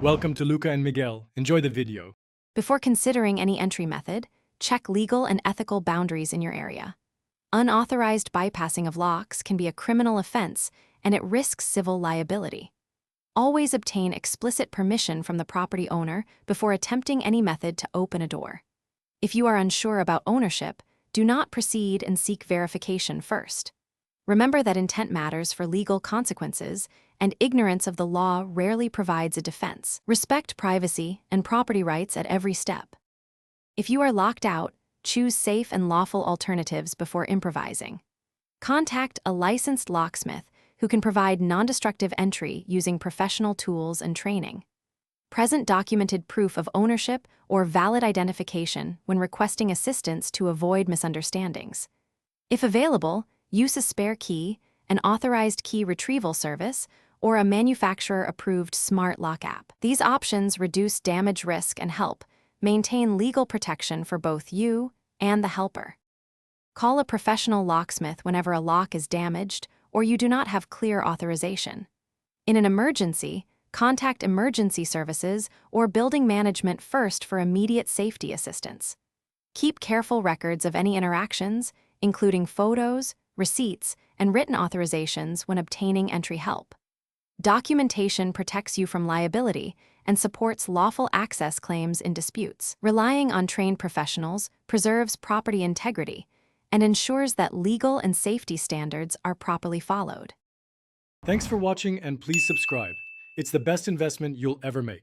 Welcome to Luca and Miguel. Enjoy the video. Before considering any entry method, check legal and ethical boundaries in your area. Unauthorized bypassing of locks can be a criminal offense, and it risks civil liability. Always obtain explicit permission from the property owner before attempting any method to open a door. If you are unsure about ownership, do not proceed and seek verification first. Remember that intent matters for legal consequences, and ignorance of the law rarely provides a defense. Respect privacy and property rights at every step. If you are locked out, choose safe and lawful alternatives before improvising. Contact a licensed locksmith who can provide non-destructive entry using professional tools and training. Present documented proof of ownership or valid identification when requesting assistance to avoid misunderstandings. If available, use a spare key, an authorized key retrieval service, or a manufacturer-approved smart lock app. These options reduce damage risk and help maintain legal protection for both you and the helper. Call a professional locksmith whenever a lock is damaged or you do not have clear authorization. In an emergency, contact emergency services or building management first for immediate safety assistance. Keep careful records of any interactions, including photos, receipts, and written authorizations when obtaining entry help. Documentation protects you from liability and supports lawful access claims in disputes. Relying on trained professionals preserves property integrity and ensures that legal and safety standards are properly followed. Thanks for watching and please subscribe. It's the best investment you'll ever make.